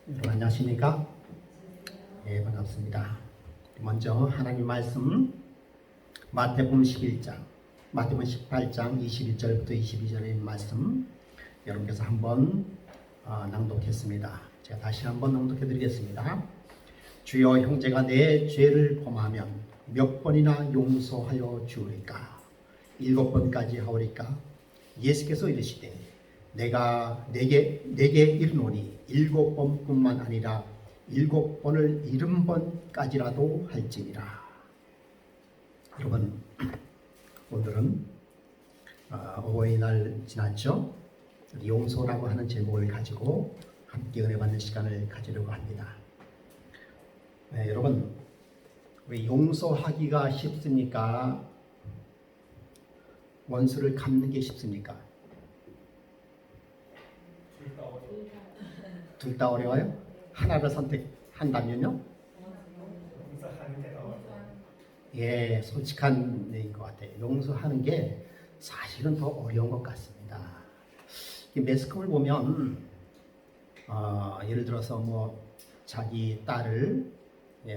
여러분 안녕하십니까? 예, 반갑습니다. 먼저 하나님 말씀 마태복음 11장, 마태복음 18장 21절부터 22절의 말씀 여러분께서 한번 낭독했습니다. 제가 다시 한번 낭독해 드리겠습니다. 주여, 형제가 내 죄를 범하면 몇 번이나 용서하여 주리까? 7번까지 하오리까? 예수께서 이르시되 내가 내게 이르노니 7번뿐만 아니라 7번을 70번까지라도 할지니라. 여러분, 오늘은 어버이날 지났죠? 용서라고 하는 제목을 가지고 함께 은혜 받는 시간을 가지려고 합니다. 네, 여러분, 우리 용서하기가 쉽습니까? 원수를 갚는 게 쉽습니까? 둘 다 어려워요? 하나를 선택한다면요? 예, 솔직한 얘기인 것 같아요. 용서하는 게 사실은 더 어려운 것 같습니다. 매스컴을 보면 예를 들어서 뭐 자기 딸을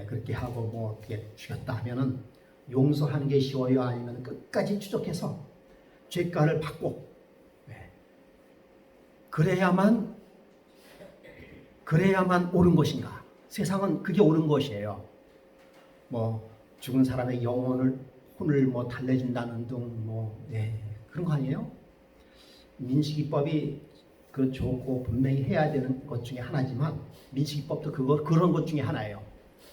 그렇게 하고 뭐 어떻게 죽였다 하면은 용서하는 게 쉬워요? 아니면 끝까지 추적해서 죄가를 받고 그래야만 옳은 것인가? 세상은 그게 옳은 것이에요. 뭐 죽은 사람의 혼을 뭐 달래준다는 등 그런 거 아니에요? 민식이법이 그 좋고 분명히 해야 되는 것 중에 하나지만 민식이법도 그런 것 중에 하나예요.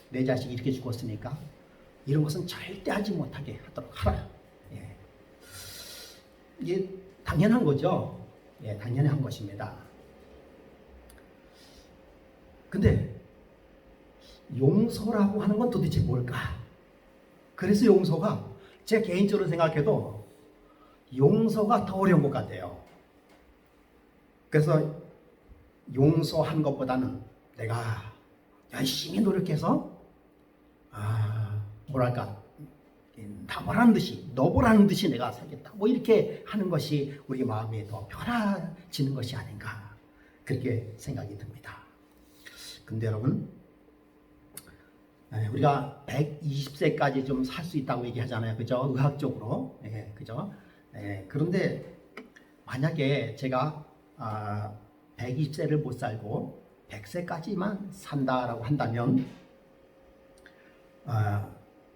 내 자식이 이렇게 죽었으니까 이런 것은 절대 하지 못하게 하도록 하라. 이게 당연한 거죠. 당연한 것입니다. 근데 용서라고 하는 건 도대체 뭘까? 그래서 용서가 제 개인적으로 생각해도 용서가 더 어려운 것 같아요. 그래서 용서한 것보다는 내가 열심히 노력해서 너 보라는 듯이 내가 살겠다. 뭐 이렇게 하는 것이 우리 마음이 더 편해지는 것이 아닌가, 그렇게 생각이 듭니다. 근데 여러분, 우리가 120세까지 좀 살 수 있다고 얘기하잖아요. 그죠? 의학적으로. 그죠? 그런데 만약에 제가 120세를 못 살고 100세까지만 산다라고 한다면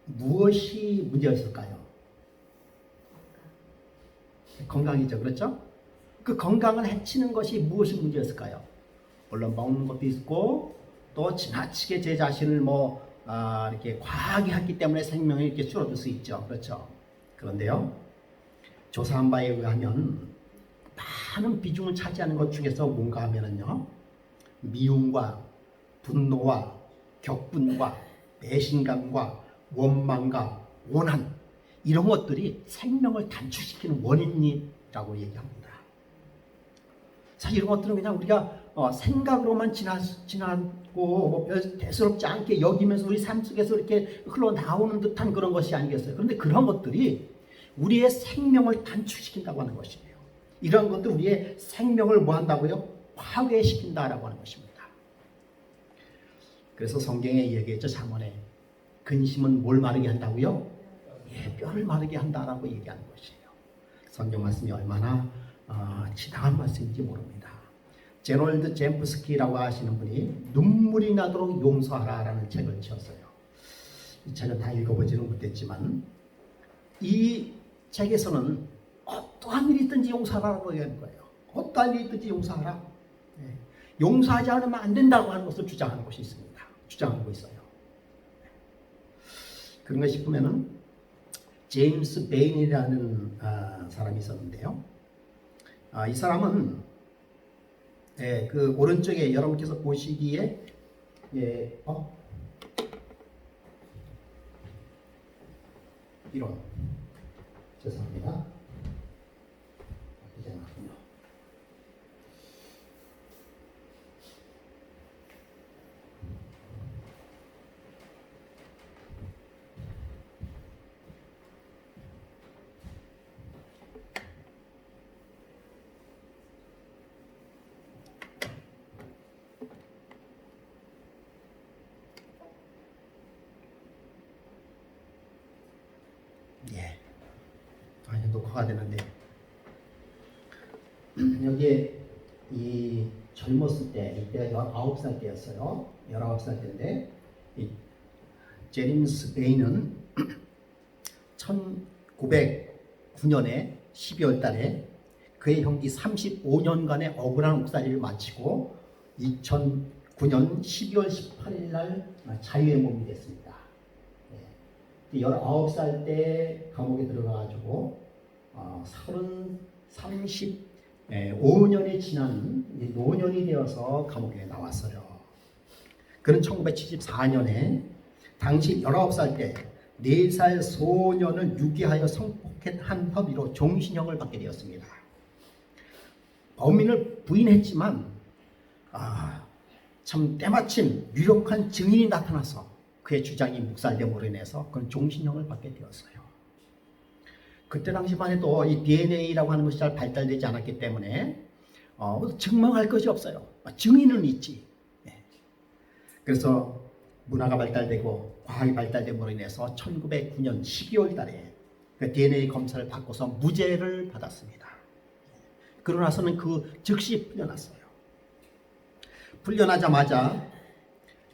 무엇이 문제였을까요? 건강이죠. 그렇죠? 그 건강을 해치는 것이 무엇이 문제였을까요? 물론 먹는 것도 있고 또 지나치게 제 자신을 이렇게 과하게 했기 때문에 생명이 이렇게 줄어들 수 있죠. 그렇죠? 그런데요, 조사한 바에 의하면 많은 비중을 차지하는 것 중에서 뭔가 하면은요, 미움과 분노와 격분과 배신감과 원망과 원한, 이런 것들이 생명을 단축시키는 원인이라고 얘기합니다. 사실 이런 것들은 그냥 우리가 생각으로만 지나고 별 대수롭지 않게 여기면서 우리 삶 속에서 이렇게 흘러나오는 듯한 그런 것이 아니겠어요? 그런데 그런 것들이 우리의 생명을 단축시킨다고 하는 것이에요. 이런 것들 우리의 생명을 뭐 한다고요? 파괴시킨다라고 하는 것입니다. 그래서 성경에 얘기했죠. 잠언에 근심은 뭘 마르게 한다고요? 뼈를 마르게 한다라고 얘기하는 것이에요. 성경 말씀이 얼마나 지당한 말씀인지 모릅니다. 제널드 젬프스키라고 하시는 분이 눈물이 나도록 용서하라라는 책을 지었어요. 이 책은 다 읽어보지는 못했지만 이 책에서는 어떠한 일이 있든지 용서하라고 얘기하는 거예요. 어떠한 일이 있든지 용서하라. 용서하지 않으면 안 된다고 하는 것을 주장하는 것이 있습니다. 주장하고 있어요. 그런가 싶으면은 제임스 베인이라는 사람이 있었는데요. 이 사람은 그 오른쪽에 여러분께서 보시기에 이런, 죄송합니다. 이제 나왔군요. 허가 되는데 여기에 이 젊었을 때 이때가 19살 때였어요. 19살 때인데 이 제임스 베이는 1909년에 12월 달에 그의 형기 35년간의 억울한 옥살이를 마치고 2009년 12월 18일 날 자유의 몸이 됐습니다. 19살 때 감옥에 들어가가지고 35년이 지난 노년이 되어서 감옥에 나왔어요. 그는 1974년에 당시 19살 때 4살 소년을 유기하여 성폭행한 혐의로 종신형을 받게 되었습니다. 범인을 부인했지만 참 때마침 유력한 증인이 나타나서 그의 주장이 묵살됨으로 인해서 그는 종신형을 받게 되었어요. 그때 당시만 해도 이 DNA라고 하는 것이 잘 발달되지 않았기 때문에 증명할 것이 없어요. 증인은 있지. 그래서 문화가 발달되고 과학이 발달됨으로 인해서 1909년 12월 달에 그 DNA 검사를 받고서 무죄를 받았습니다. 그러고 나서는 그 즉시 풀려났어요. 풀려나자마자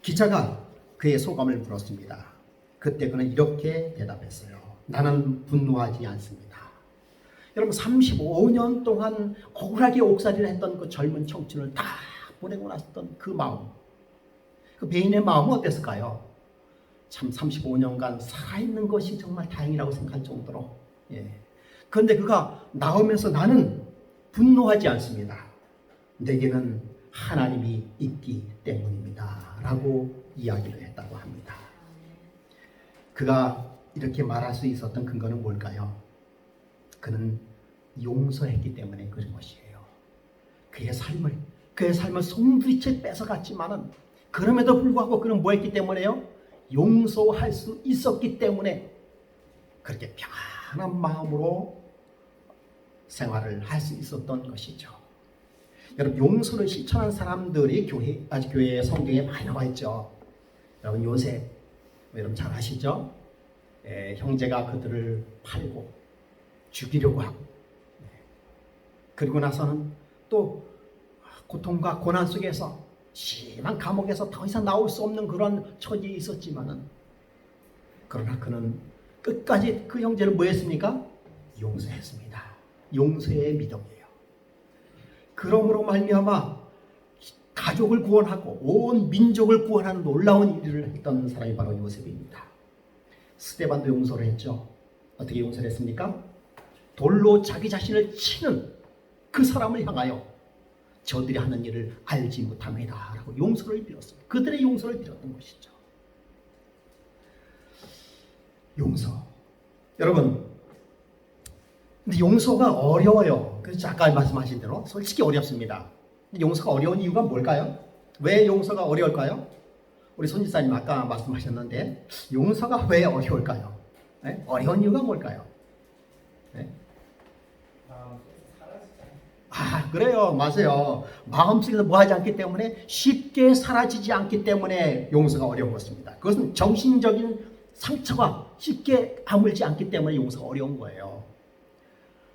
기자가 그의 소감을 물었습니다. 그때 그는 이렇게 대답했어요. 나는 분노하지 않습니다. 여러분 35년 동안 억울하게 옥살이를 했던 그 젊은 청춘을 다 보내고 났던 그 마음, 그 베인의 마음은 어땠을까요? 참 35년간 살아있는 것이 정말 다행이라고 생각할 정도로. 그런데 그가 나오면서 나는 분노하지 않습니다. 내게는 하나님이 있기 때문입니다. 라고 이야기를 했다고 합니다. 그가 이렇게 말할 수 있었던 근거는 뭘까요? 그는 용서했기 때문에 그런 것이에요. 그의 삶을 송두리째 뺏어갔지만은 그럼에도 불구하고 그는 뭐 했기 때문에요? 용서할 수 있었기 때문에 그렇게 평안한 마음으로 생활을 할 수 있었던 것이죠. 여러분 용서를 실천한 사람들이 교회의 성경에 많이 나와 있죠. 여러분 요셉 여러분 잘 아시죠? 형제가 그들을 팔고 죽이려고 하고 그리고 나서는 또 고통과 고난 속에서 심한 감옥에서 더 이상 나올 수 없는 그런 처지에 있었지만은 그러나 그는 끝까지 그 형제를 뭐 했습니까? 용서했습니다. 용서의 믿음이에요. 그러므로 말미암아 가족을 구원하고 온 민족을 구원하는 놀라운 일을 했던 사람이 바로 요셉입니다. 스데반도 용서를 했죠. 어떻게 용서를 했습니까? 돌로 자기 자신을 치는 그 사람을 향하여 저들이 하는 일을 알지 못함이다 라고 용서를 빌었어요. 그들의 용서를 빌었던 것이죠. 용서. 여러분 근데 용서가 어려워요. 그래서 아까 말씀하신 대로 솔직히 어렵습니다. 용서가 어려운 이유가 뭘까요? 왜 용서가 어려울까요? 우리 손지사님 아까 말씀하셨는데 용서가 왜 어려울까요? 네? 어려운 이유가 뭘까요? 네? 그래요. 맞아요. 마음속에서 뭐 하지 않기 때문에 쉽게 사라지지 않기 때문에 용서가 어려운 것입니다. 그것은 정신적인 상처가 쉽게 아물지 않기 때문에 용서가 어려운 거예요.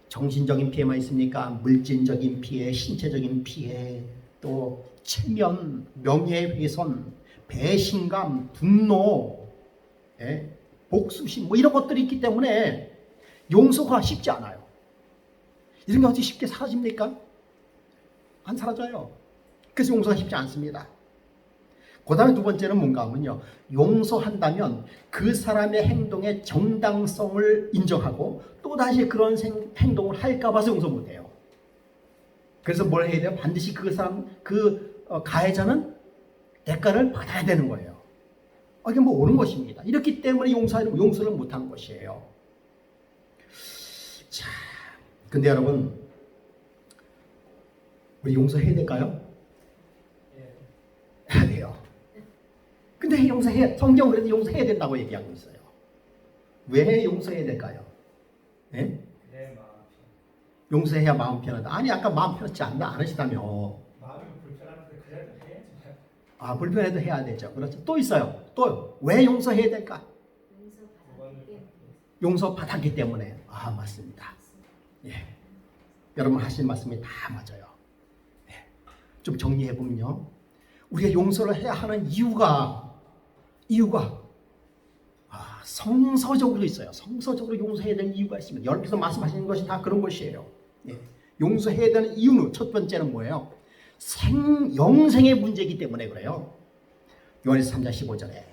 정신적인 피해만 있습니까? 물질적인 피해, 신체적인 피해, 또 체면, 명예훼손, 배신감, 분노, 복수심 뭐 이런 것들이 있기 때문에 용서가 쉽지 않아요. 이런 게 어떻게 쉽게 사라집니까? 안 사라져요. 그래서 용서가 쉽지 않습니다. 그 다음에 두 번째는 뭔가 하면요. 용서한다면 그 사람의 행동의 정당성을 인정하고 또다시 그런 행동을 할까 봐서 용서 못해요. 그래서 뭘 해야 돼요? 반드시 그 사람, 가해자는 대가를 받아야 되는 거예요. 이게 뭐 옳은 것입니다. 이렇기 때문에 용서를 못한 것이에요. 자, 근데 여러분, 우리 용서해야 될까요? 해야 돼요. 근데 성경은 그래도 용서해야 된다고 얘기하고 있어요. 왜 용서해야 될까요? 네? 용서해야 마음 편하다. 아니 아까 마음 편하지 않으시다며. 마음이 불편한데 그래도 해야죠. 불편해도 해야 되죠. 그렇죠. 또 있어요. 또 왜 용서해야 될까? 용서받았기 때문에. 맞습니다. 예. 여러분 하신 말씀이 다 맞아요. 예. 좀 정리해 보면요, 우리가 용서를 해야 하는 이유가 성서적으로 있어요. 성서적으로 용서해야 되는 이유가 있습니다. 여러분께서 말씀하시는 것이 다 그런 것이에요. 예. 용서해야 되는 이유는 첫 번째는 뭐예요? 영생의 문제이기 때문에 그래요. 요한일서 3장 15절에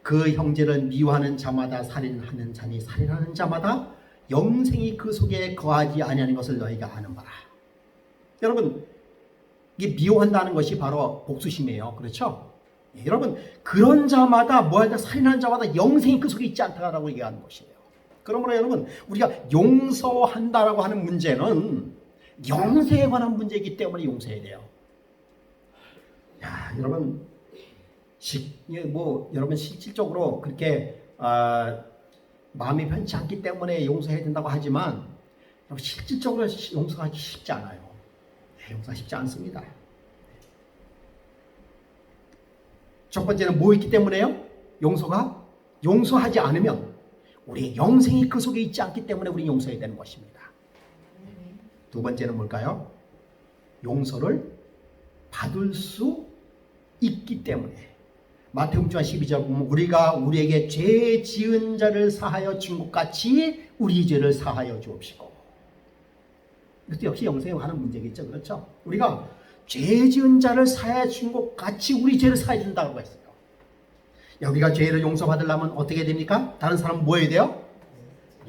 그 형제를 미워하는 자마다 살인하는 자니 살인하는 자마다 영생이 그 속에 거하지 아니하는 것을 너희가 아는 바라. 여러분, 이게 미워한다는 것이 바로 복수심이에요. 그렇죠? 예, 여러분, 그런 자마다 뭐하다 살인하는 자마다 영생이 그 속에 있지 않다라고 얘기하는 것이에요. 그러므로 여러분, 우리가 용서한다라고 하는 문제는 영생에 관한 문제이기 때문에 용서해야 돼요. 야, 여러분, 여러분 실질적으로 그렇게 마음이 편치 않기 때문에 용서해야 된다고 하지만 실질적으로 용서하기 쉽지 않아요. 네, 용서하기 쉽지 않습니다. 첫 번째는 뭐 있기 때문에요? 용서하지 않으면 우리의 영생이 그 속에 있지 않기 때문에 우리 용서해야 되는 것입니다. 두 번째는 뭘까요? 용서를 받을 수 있기 때문에. 마태복음 12절 보면 우리가 우리에게 죄 지은 자를 사하여 준 것 같이 우리 죄를 사하여 주옵시고. 이것도 역시 영생에 관한 문제겠죠. 그렇죠? 우리가 죄 지은 자를 사하여 준 것 같이 우리 죄를 사하여 준다고 했어요. 우리가 죄를 용서받으려면 어떻게 됩니까? 다른 사람은 뭐 해야 돼요?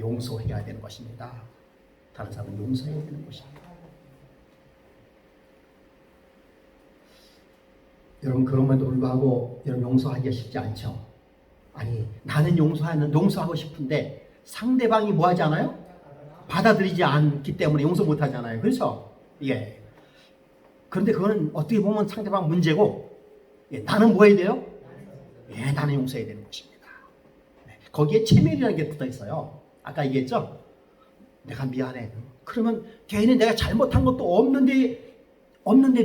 용서해야 되는 것입니다. 다른 사람은 용서해야 되는 것입니다. 여러분, 그럼에도 불구하고 여러분 용서하기가 쉽지 않죠. 아니, 나는 용서하고 싶은데 상대방이 뭐 하지 않아요? 받아들이지 않기 때문에 용서 못 하잖아요. 그렇죠? 예. 그런데 그거는 어떻게 보면 상대방 문제고, 예, 나는 뭐 해야 돼요? 예, 나는 용서해야 되는 것입니다. 네. 거기에 체면이라는 게 붙어 있어요. 아까 얘기했죠? 내가 미안해. 그러면 괜히 내가 잘못한 것도 없는데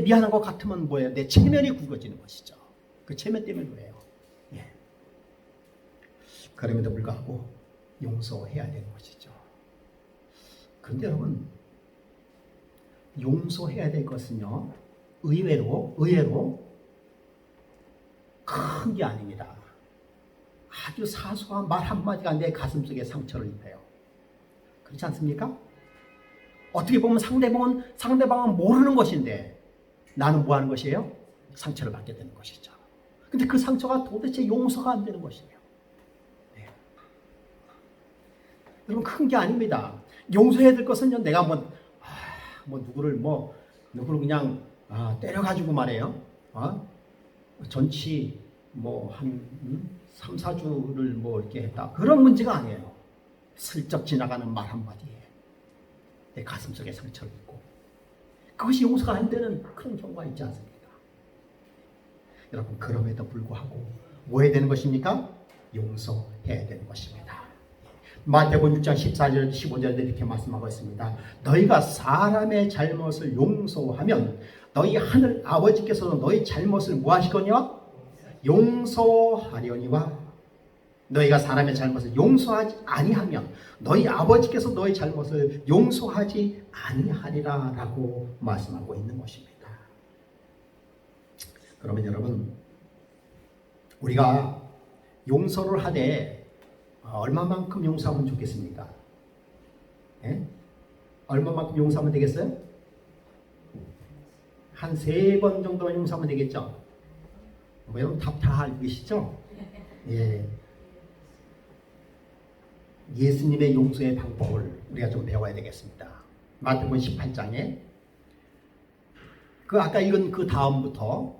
미안한 것 같으면 뭐예요? 내 체면이 굵어지는 것이죠. 그 체면 때문에 그래요. 예. 그럼에도 불구하고 용서해야 되는 것이죠. 그런데 여러분, 용서해야 될 것은요, 의외로 큰 게 아닙니다. 아주 사소한 말 한마디가 내 가슴속에 상처를 입혀요. 그렇지 않습니까? 어떻게 보면 상대방은 모르는 것인데 나는 뭐 하는 것이에요? 상처를 받게 되는 것이죠. 근데 그 상처가 도대체 용서가 안 되는 것이에요. 네. 여러분, 큰 게 아닙니다. 용서해야 될 것은 내가 누구를 그냥 때려가지고 말해요. 전치 한 3, 4주를 이렇게 했다. 그런 문제가 아니에요. 슬쩍 지나가는 말 한마디에 내 가슴속에 상처를 입고 그것이 용서가 안 되는 그런 경우가 있지 않습니까? 여러분, 그럼에도 불구하고 뭐 해야 되는 것입니까? 용서해야 되는 것입니다. 마태복음 6장 14절 15절에 이렇게 말씀하고 있습니다. 너희가 사람의 잘못을 용서하면 너희 하늘 아버지께서도 너희 잘못을 뭐 하시거니와? 용서하려니와. 너희가 사람의 잘못을 용서하지 아니하면 너희 아버지께서 너희 잘못을 용서하지 아니하리라 라고 말씀하고 있는 것입니다. 그러면 여러분, 우리가 용서를 하되 얼마만큼 용서하면 좋겠습니까? 예? 얼마만큼 용서하면 되겠어요? 한 3번 정도 용서하면 되겠죠? 여러분 답 다 알고 계시죠? 예. 예수님의 용서의 방법을 우리가 좀 배워야 되겠습니다. 마태복음 18장에 아까 읽은 그 다음부터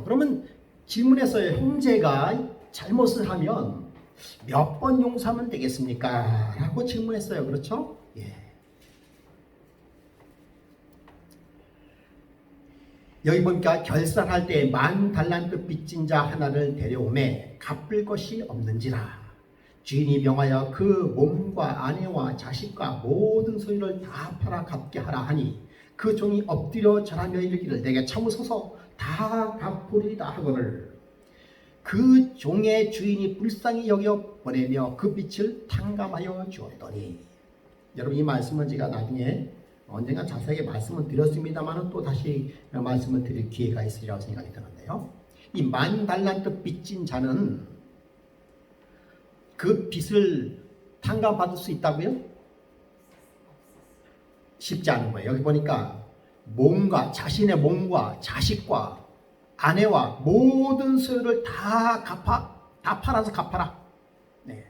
그러면 질문했어요. 형제가 잘못을 하면 몇 번 용서하면 되겠습니까? 라고 질문했어요. 그렇죠? 예. 여기 보니까 결산할 때 10,000달란트 빚진 자 하나를 데려오매 갚을 것이 없는지라 주인이 명하여 그 몸과 아내와 자식과 모든 소유를 다 팔아 갚게 하라 하니 그 종이 엎드려 절하며 이르기를 내게 참으소서 다 갚으리이다 하거늘 그 종의 주인이 불쌍히 여겨 보내며 그 빚을 탕감하여 주었더니. 여러분 이 말씀은 제가 나중에 언젠가 자세하게 말씀을 드렸습니다만 또 다시 말씀을 드릴 기회가 있으리라고 생각이 드는데요. 이 10,000달란트 빚진 자는 그 빚을 탕감받을 수 있다고요? 쉽지 않은 거예요. 여기 보니까 자신의 몸과 자식과 아내와 모든 소유를 다 팔아서 갚아라. 네.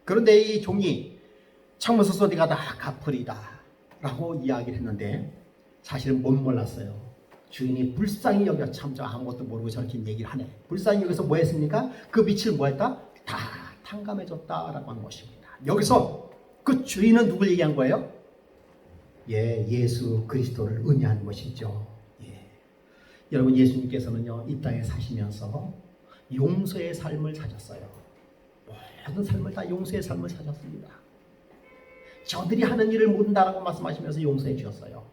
그런데 이 종이 참으소서 어디가 다 갚으리다 라고 이야기를 했는데 사실은 못 몰랐어요. 주인이 불쌍히 여겨 참 아무것도 모르고 저렇게 얘기를 하네. 불쌍히 여기서 뭐 했습니까? 그 빚을 뭐 했다? 다 탕감해줬다라고 하는 것입니다. 여기서 그 주인은 누굴 얘기한 거예요? 예수 그리스도를 의미하는 것이죠. 여러분 예수님께서는요 이 땅에 사시면서 용서의 삶을 사셨어요. 모든 삶을 다 용서의 삶을 사셨습니다. 저들이 하는 일을 모른다라고 말씀하시면서 용서해 주셨어요.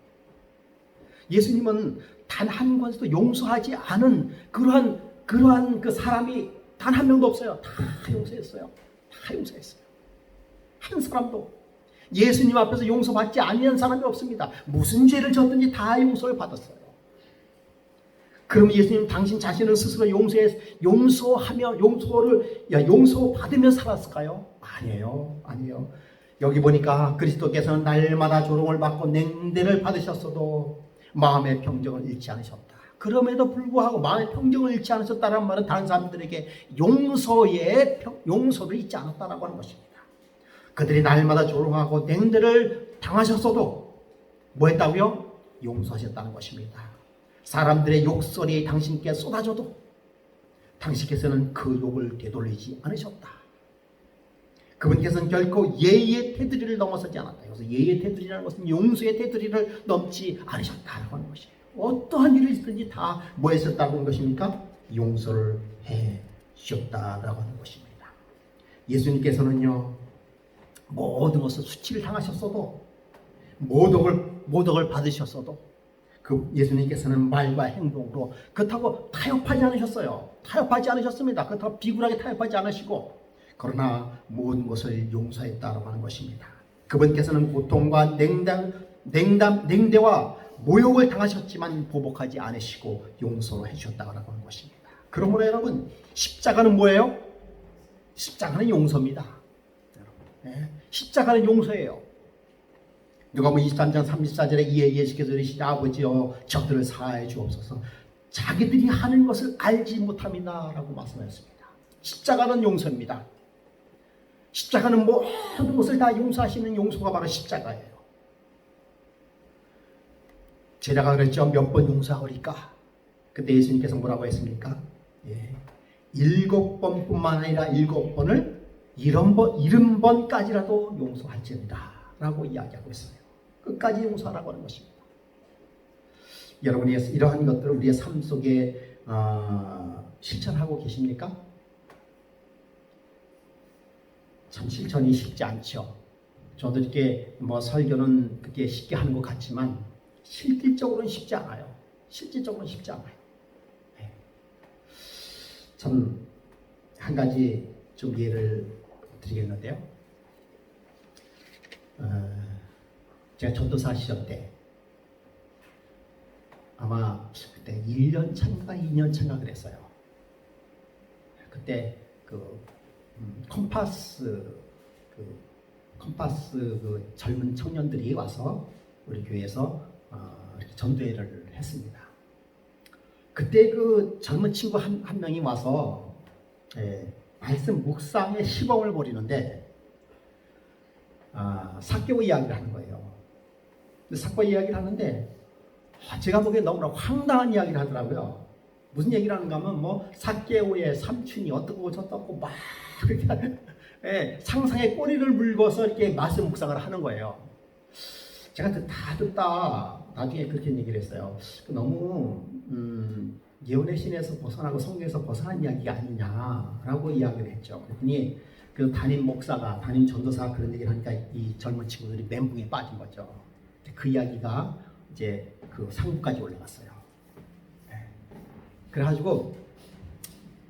예수님은 단 한 번도 용서하지 않은 그러한 그 사람이 단 한 명도 없어요. 다 용서했어요. 다 용서했어요. 한 사람도 예수님 앞에서 용서받지 않는 사람이 없습니다. 무슨 죄를 졌든지 다 용서를 받았어요. 그럼 예수님 당신 자신을 스스로 용서하며 용서받으며 살았을까요? 아니에요. 여기 보니까 그리스도께서는 날마다 조롱을 받고 냉대를 받으셨어도 마음의 평정을 잃지 않으셨다. 그럼에도 불구하고 마음의 평정을 잃지 않으셨다는 말은 다른 사람들에게 용서를 잊지 않았다라고 하는 것입니다. 그들이 날마다 조롱하고 냉대를 당하셨어도 뭐 했다고요? 용서하셨다는 것입니다. 사람들의 욕설이 당신께 쏟아져도 당신께서는 그 욕을 되돌리지 않으셨다. 그분께서는 결코 예의의 테두리를 넘어서지 않았다. 그래서 예의의 테두리라는 것은 용서의 테두리를 넘지 않으셨다라고 하는 것이에요. 어떠한 일을 있든지 다 뭐 했었다고 하는 것입니까? 용서를 해 주셨다라고 하는 것입니다. 예수님께서는요 모든 것을 수치를 당하셨어도 모독을 받으셨어도 그 예수님께서는 말과 행동으로 그렇다고 타협하지 않으셨어요. 타협하지 않으셨습니다. 그렇다고 비굴하게 타협하지 않으시고 그러나 모든 것을 용서했다라고 하는 것입니다. 그분께서는 고통과 냉대와 모욕을 당하셨지만 보복하지 않으시고 용서로 해주셨다고 하는 것입니다. 그러므로 여러분 십자가는 뭐예요? 십자가는 용서입니다. 십자가는 용서예요. 누가복음 23장 34절에 이에 예수께서 이르시되 아버지여 저들을 사하여 주옵소서 자기들이 하는 것을 알지 못함이나라고 말씀하셨습니다. 십자가는 용서입니다. 십자가는 모든 것을 다 용서하시는 용서가 바로 십자가예요. 제자가 그랬죠. 몇 번 용서하리까? 그때 예수님께서 뭐라고 했습니까? 7번뿐만 아니라 7번을 70번까지라도 용서할지어다 라고 이야기하고 있어요. 끝까지 용서하라고 하는 것입니다. 여러분이 이러한 것들을 우리의 삶 속에 실천하고 계십니까? 참 실천이 쉽지 않죠. 저도 이렇게 설교는 그렇게 쉽게 하는 것 같지만 실질적으로는 쉽지 않아요. 참 한 가지 좀 예를 드리겠는데요. 제가 전도사 시절 때 아마 그때 1년 차인가 2년 차인가 그랬어요. 그때 컴파스 젊은 청년들이 와서 우리 교회에서 이렇게 전도회를 했습니다. 그때 그 젊은 친구 한 명이 와서 말씀 묵상의 시범을 벌이는데 사개오 이야기를 하는 거예요. 사개오 이야기를 하는데 제가 보기엔 너무나 황당한 이야기를 하더라고요. 무슨 얘기를 하는가 하면 사개오의 삼촌이 어떻고 저떻고 막 그렇게 상상의 꼬리를 물고서 이렇게 말씀 묵상을 하는 거예요. 제가 다 듣다 나중에 그렇게 얘기를 했어요. 너무 예언의 신에서 벗어나고 성경에서 벗어난 이야기가 아니냐라고 이야기를 했죠. 그랬더니 그 담임 전도사가 그런 얘기를 하니까 이 젊은 친구들이 멘붕에 빠진 거죠. 그 이야기가 이제 그 상부까지 올라갔어요. 그래가지고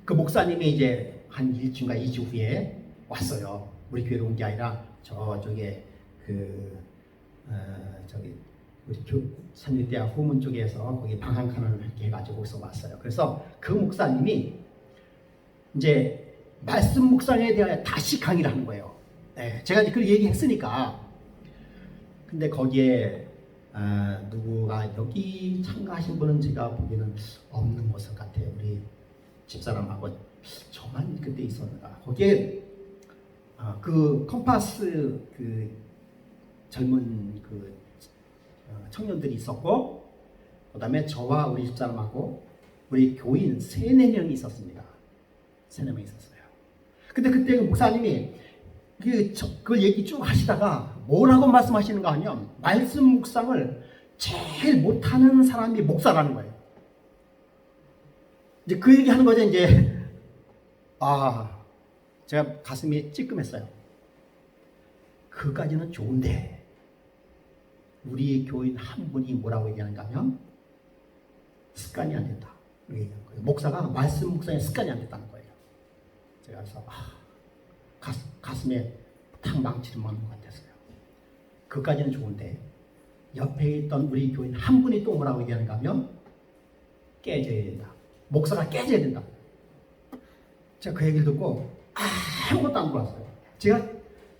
그 목사님이 이제 한 1주인가 2주 후에 왔어요. 우리 교회로 온 게 아니라 저쪽에 저기 우리 삼육대학 후문 쪽에서 거기 방한칸을 이렇게 해가지고 거기서 왔어요. 그래서 그 목사님이 이제 말씀 묵상에 대하여 다시 강의를 하는 거예요. 네, 제가 이제 그 얘기했으니까. 근데 거기에 누구가 여기 참가하신 분은 제가 보기에는 없는 것을 같아요. 우리 집사람하고 저만 그때 있었는가. 거기에 그 컴파스 그 젊은 그 청년들이 있었고, 그 다음에 저와 우리 집사람하고 우리 교인 3-4명이 있었습니다. 3-4명이 있었어요. 근데 그때 그 목사님이 그걸 얘기 쭉 하시다가 뭐라고 말씀하시는가 하면, 말씀 묵상을 제일 못하는 사람이 목사라는 거예요. 이제 그 얘기 하는 거죠. 이제 제가 가슴이 찌끔했어요. 그까지는 좋은데 우리 교인 한 분이 뭐라고 얘기하는가 하면 습관이 안 된다. 이렇게 얘기하는 거예요. 목사가 말씀 묵상에 습관이 안 됐다는 거예요. 제가 그래서 가슴에 탁 망치를 맞는 것 같았어요. 그까지는 좋은데 옆에 있던 우리 교인 한 분이 또 뭐라고 얘기하는가 하면 깨져야 된다. 목사가 깨져야 된다. 제가 그 얘기를 듣고 아무것도 안 들어왔어요. 제가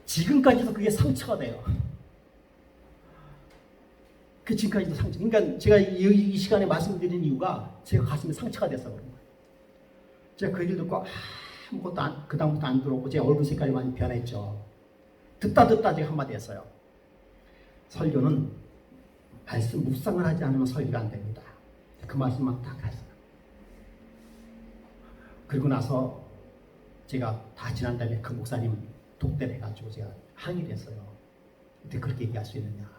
지금까지도 그게 상처가 돼요. 그 지금까지도 상처. 그러니까 제가 이 시간에 말씀드리는 이유가 제가 가슴에 상처가 돼서 그런 거예요. 제가 그 얘기를 듣고 아무것도 그다음부터 안 들어오고 제 얼굴 색깔이 많이 변했죠. 듣다 제가 한마디 했어요. 설교는 말씀 묵상을 하지 않으면 설교가 안 됩니다. 그 말씀만 딱 했어요. 그리고 나서 제가 다 지난 다음에 그 목사님 독대를 해가지고 제가 항의를 했어요. 어떻게 그렇게 얘기할 수 있느냐.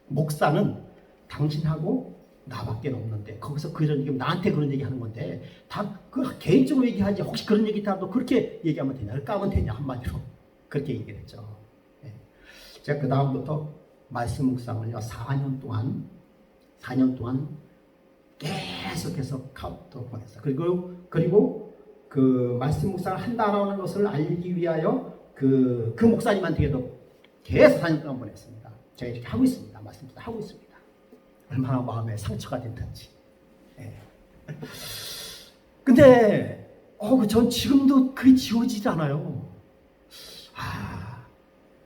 목사는 당신하고 나밖에 없는데 거기서 그런 얘기, 나한테 그런 얘기 하는 건데 다 그 개인적으로 얘기하지, 혹시 그런 얘기 있다도 그렇게 얘기하면 되냐, 까면 되냐, 한마디로 그렇게 얘기를 했죠. 네. 제가 그 다음부터 말씀 묵상을요 4년 동안 계속해서 카운터 보냈어요. 그리고 그 말씀 묵상을 한다라는 것을 알기 위하여 그 목사님한테도 계속 4년 동안 보냈습니다. 제가 이렇게 하고 있습니다. 말씀 하고 있습니다. 얼마나 마음에 상처가 됐든지. 예. 근데 전 지금도 그게 지워지지 않아요.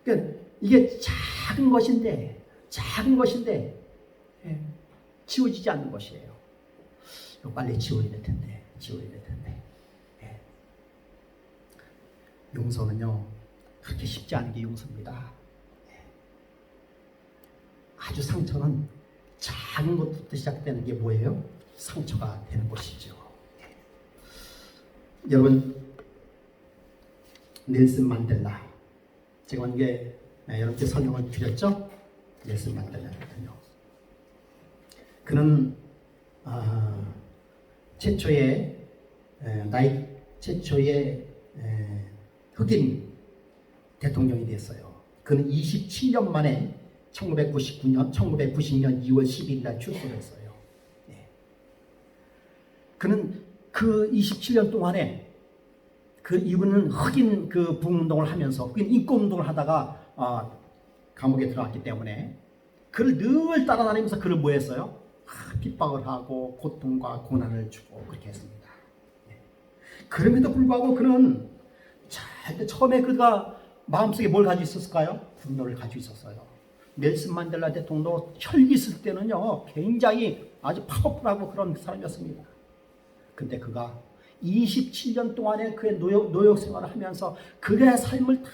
그러니까 이게 작은 것인데 지워지지 않는 것이에요. 이거 빨리 지워야 될 텐데. 예. 용서는요 그렇게 쉽지 않은 게 용서입니다. 예. 아주 상처는 작은 것부터 시작되는 게 뭐예요? 상처가 되는 것이죠. 예. 여러분, 넬슨 만델라, 제가 이게 여러분께 설명을 드렸죠? 넬슨 만델라거든요. 그는 최초의 흑인 대통령이 됐어요. 그는 27년 만에 1990년 2월 10일 날 출소를 했어요. 네. 그는 그 27년 동안에 이분은 흑인 그 부운동을 하면서 흑인 인권운동을 하다가 감옥에 들어갔기 때문에 그를 늘 따라다니면서 그를 뭐 했어요? 핍박을 하고 고통과 고난을 주고 그렇게 했습니다. 네. 그럼에도 불구하고 그는 처음에 그가 마음속에 뭘 가지고 있었을까요? 분노를 가지고 있었어요. 넬슨 만델라 대통령도 혈기 있을 때는요 굉장히 아주 파워풀하고 그런 사람이었습니다. 근데 그가 27년 동안의 그의 노역 생활을 하면서 그의 삶을 다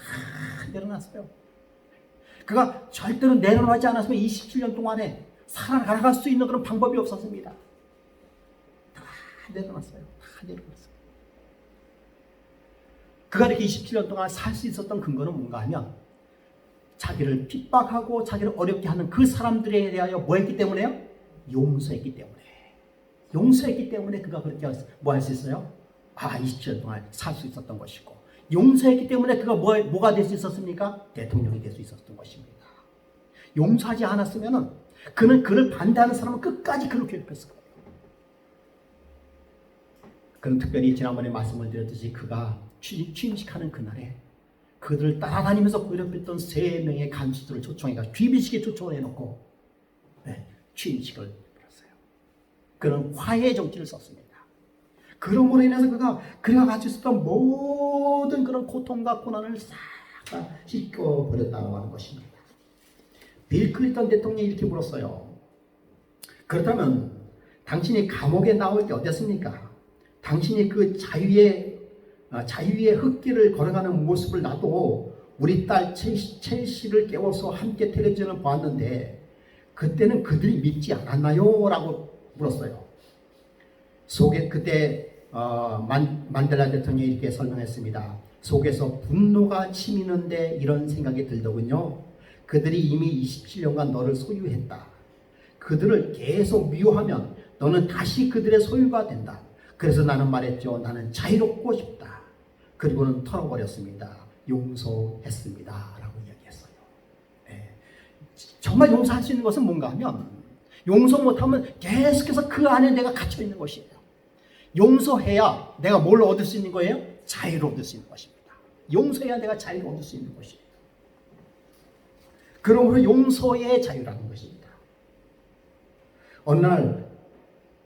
내려놨어요. 그가 절대로 내려놓지 않았으면 27년 동안에 살아갈 수 있는 그런 방법이 없었습니다. 다 내려놨어요. 그가 이렇게 27년 동안 살 수 있었던 근거는 뭔가 하면 자기를 핍박하고 자기를 어렵게 하는 그 사람들에 대하여 뭐 했기 때문에요? 용서했기 때문에 그가 그렇게 뭐 할 수 있어요? 27년 동안 살 수 있었던 것이고, 용서했기 때문에 그가 뭐가 될 수 있었습니까? 대통령이 될 수 있었던 것입니다. 용서하지 않았으면은 그를 반대하는 사람은 끝까지 그를 괴롭혔을 거예요. 그는 특별히 지난번에 말씀을 드렸듯이 그가 취임식하는 그날에 그들을 따라다니면서 괴롭혔던 3명의 간수들을 초청해가 취임식에 초청을 해놓고 취임식을 벌였어요. 그런 화해 정치를 썼습니다. 그러므로 인해서 그가 가지고 있었던 모든 그런 고통과 고난을 싹 다 씻겨버렸다고 하는 것입니다. 빌 클린턴 대통령이 이렇게 물었어요. 그렇다면 당신이 감옥에 나올 때 어땠습니까? 당신이 그 자유의 흙길을 걸어가는 모습을 나도 우리 딸 첼시를 깨워서 함께 텔레비전을 보았는데 그때는 그들이 믿지 않았나요? 라고 물었어요. 그때 만델라 대통령이 이렇게 설명했습니다. 속에서 분노가 치미는데 이런 생각이 들더군요. 그들이 이미 27년간 너를 소유했다. 그들을 계속 미워하면 너는 다시 그들의 소유가 된다. 그래서 나는 말했죠. 나는 자유롭고 싶다. 그리고는 털어버렸습니다. 용서했습니다. 라고 이야기했어요. 정말 용서할 수 있는 것은 뭔가 하면 용서 못하면 계속해서 그 안에 내가 갇혀 있는 것이에요. 용서해야 내가 뭘 얻을 수 있는 거예요? 자유를 얻을 수 있는 것입니다. 용서해야 내가 자유를 얻을 수 있는 것이에요. 그러므로 용서의 자유라는 것입니다. 어느 날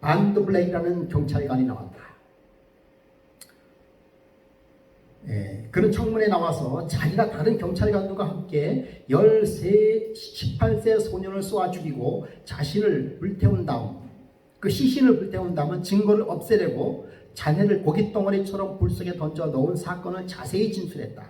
반드 블랙이라는 경찰관이 나왔다. 그는 청문회에 나와서 자기가 다른 경찰관들과 함께 18세 소년을 쏘아 죽이고 자신을 불태운 다음 그 시신을 불태운 다음은 증거를 없애려고 자네를 고깃덩어리처럼 불 속에 던져 넣은 사건을 자세히 진술했다.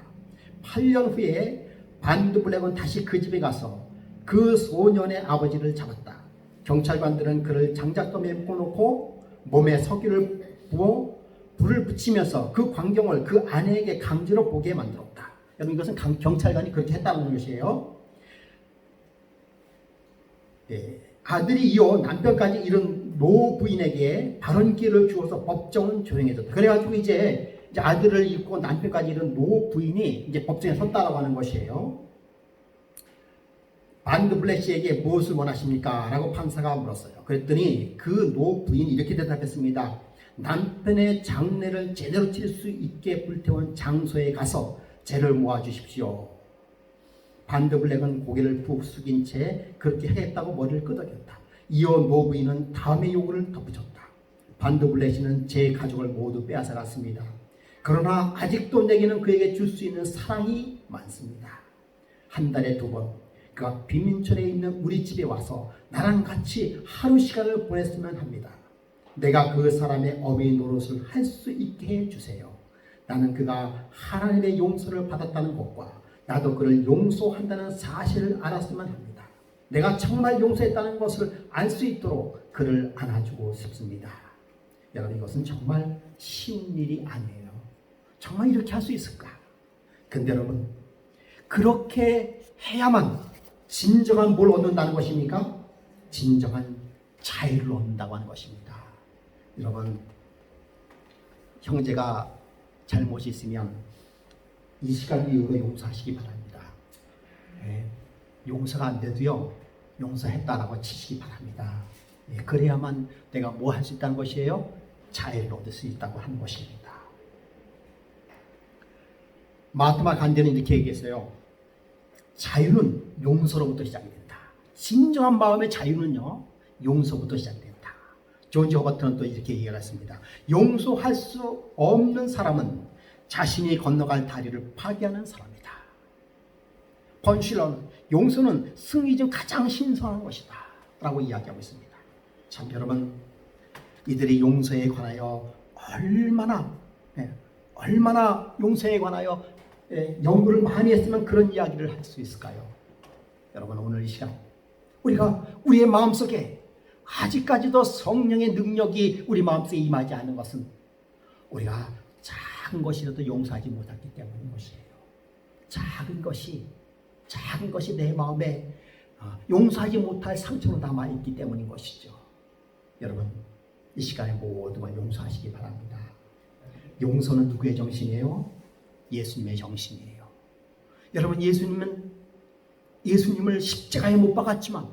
8년 후에 반드 블랙은 다시 그 집에 가서 그 소년의 아버지를 잡았다. 경찰관들은 그를 장작더미에 묶어놓고 몸에 석유를 부어 불을 붙이면서 그 광경을 그 아내에게 강제로 보게 만들었다. 여러분 이것은 경찰관이 그렇게 했다는 것이에요. 아들이 이어 남편까지 잃은 노 부인에게 발언기를 주어서 법정은 조용해졌다. 그래가지고 이제 아들을 잃고 남편까지 잃은 노 부인이 이제 법정에 섰다라고 하는 것이에요. 반드 블랙 씨에게 무엇을 원하십니까? 라고 판사가 물었어요. 그랬더니 그 노 부인이 이렇게 대답했습니다. 남편의 장례를 제대로 치를 수 있게 불태운 장소에 가서 죄를 모아주십시오. 반드 블랙은 고개를 푹 숙인 채 그렇게 하겠다고 머리를 끄덕였다. 이어 노 부인은 다음의 요구를 덧붙였다. 반드 블랙 씨는 제 가족을 모두 빼앗아갔습니다. 그러나 아직도 내게는 그에게 줄 수 있는 사랑이 많습니다. 한 달에 2번 그가 빈민촌에 있는 우리 집에 와서 나랑 같이 하루 시간을 보냈으면 합니다. 내가 그 사람의 어미 노릇을 할 수 있게 해주세요. 나는 그가 하나님의 용서를 받았다는 것과 나도 그를 용서한다는 사실을 알았으면 합니다. 내가 정말 용서했다는 것을 알 수 있도록 그를 안아주고 싶습니다. 여러분 이것은 정말 쉬운 일이 아니에요. 정말 이렇게 할 수 있을까? 근데 여러분 그렇게 해야만 진정한 뭘 얻는다는 것입니까? 진정한 자유를 얻는다고 하는 것입니다. 여러분 형제가 잘못이 있으면 이 시간 이후로 용서하시기 바랍니다. 용서가 안 돼도요 용서했다라고 치시기 바랍니다. 그래야만 내가 뭐 할 수 있다는 것이에요? 자유를 얻을 수 있다고 하는 것입니다. 마하트마 간디는 이렇게 얘기했어요. 자유는 용서로부터 시작이 된다. 진정한 마음의 자유는요 용서부터 시작된다. 존지 호버트는 또 이렇게 얘기를 했습니다. 용서할 수 없는 사람은 자신이 건너갈 다리를 파괴하는 사람이다. 번실러는 용서는 승리 중 가장 신성한 것이다 라고 이야기하고 있습니다. 참 여러분 이들이 용서에 관하여 얼마나 용서에 관하여 연구를 많이 했으면 그런 이야기를 할 수 있을까요? 여러분 오늘 이 시간 우리가 우리의 마음속에 아직까지도 성령의 능력이 우리 마음속에 임하지 않은 것은 우리가 작은 것이라도 용서하지 못했기 때문인 것이에요. 작은 것이 내 마음에 용서하지 못할 상처로 남아있기 때문인 것이죠. 여러분 이 시간에 모든 걸 용서하시기 바랍니다. 용서는 누구의 정신이에요? 예수님의 정신이에요. 여러분 예수님을 십자가에 못 박았지만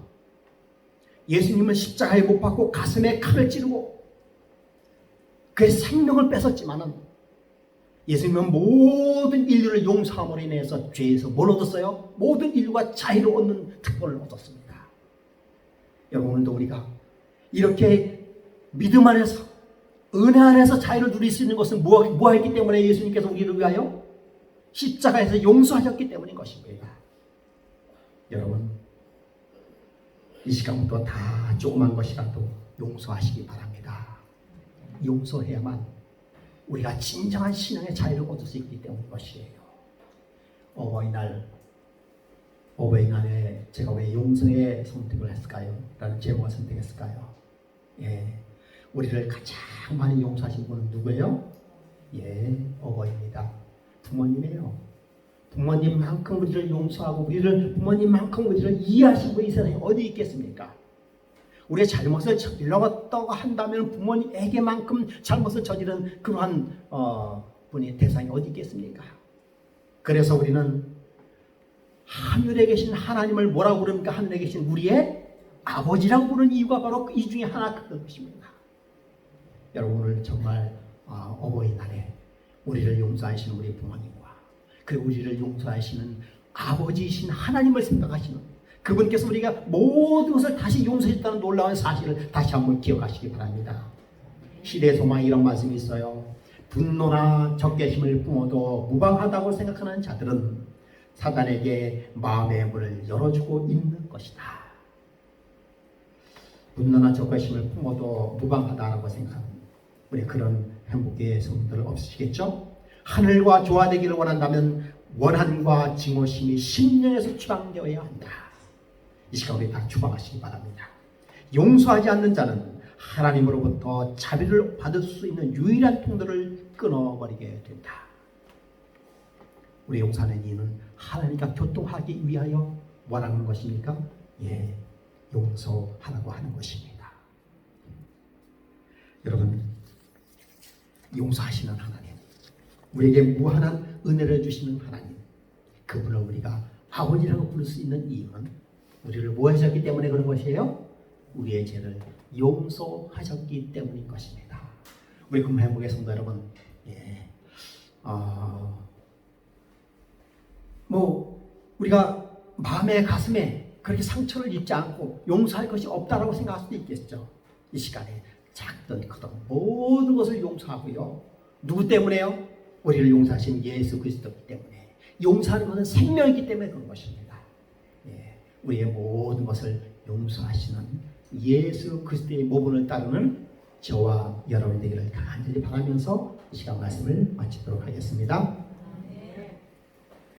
예수님은 십자가에 못 박고 가슴에 칼을 찌르고 그의 생명을 뺏었지만은 예수님은 모든 인류를 용서함으로 인해서 죄에서 뭘 얻었어요? 모든 인류가 자유를 얻는 특권을 얻었습니다. 여러분, 오늘도 우리가 이렇게 믿음 안에서, 은혜 안에서 자유를 누릴 수 있는 것은 무엇이기 때문에 예수님께서 우리를 위하여 십자가에서 용서하셨기 때문인 것입니다. 여러분, 이 시간부터 다 조그만 것이라도 용서하시기 바랍니다. 용서해야만 우리가 진정한 신앙의 자유를 얻을 수 있기 때문인 것이에요. 어버이날에 제가 왜 용서의 선택을 했을까요? 라는 제목을 선택했을까요? 우리를 가장 많이 용서하신 분은 누구예요? 어버이입니다. 부모님이에요. 부모님만큼 우리를 용서하고 부모님만큼 우리를 이해하신 분이 이 세상에 어디 있겠습니까? 우리의 잘못을 저질렀다고 한다면 부모님에게만큼 잘못을 저지른 그러한 분의 대상이 어디 있겠습니까? 그래서 우리는 하늘에 계신 하나님을 뭐라고 부릅니까? 하늘에 계신 우리의 아버지라고 부르는 이유가 바로 이 중에 하나 그것입니다. 여러분, 오늘 정말 어버이날에 우리를 용서하시는 우리 부모님과 그리고 우리를 용서하시는 아버지이신 하나님을 생각하시는 그분께서 우리가 모든 것을 다시 용서했다는 놀라운 사실을 다시 한번 기억하시기 바랍니다. 시대 소망에 이런 말씀이 있어요. 분노나 적개심을 뿜어도 무방하다고 생각하는 자들은 사단에게 마음의 문을 열어주고 있는 것이다. 분노나 적개심을 뿜어도 무방하다고 생각하는 우리 그런 행복의 성도들 없으시겠죠? 하늘과 조화되기를 원한다면 원한과 증오심이 심령에서 추방되어야 한다. 이 시간 우리 다 추방하시기 바랍니다. 용서하지 않는 자는 하나님으로부터 자비를 받을 수 있는 유일한 통로를 끊어버리게 된다. 우리 용서하는 이유는 하나님과 교통하기 위하여 원하는 것입니까? 용서하라고 하는 것입니다. 여러분, 용서하시는 하나님, 우리에게 무한한 은혜를 주시는 하나님, 그분을 우리가 아버지라고 부를 수 있는 이유는 우리를 뭐 하셨기 때문에 그런 것이에요? 우리의 죄를 용서하셨기 때문인 것입니다. 우리 금행복의 성도 여러분, 우리가 마음에 가슴에 그렇게 상처를 입지 않고 용서할 것이 없다라고 생각할 수도 있겠죠. 이 시간에 작든 크든 모든 것을 용서하고요. 누구 때문에요? 우리를 용서하신 예수 그리스도이기 때문에. 용서하는 것은 생명이기 때문에 그런 것입니다. 우리의 모든 것을 용서하시는 예수 그리스도의 모분을 따르는 저와 여러분 되기를 간절히 바라면서 이 시간 말씀을 마치도록 하겠습니다.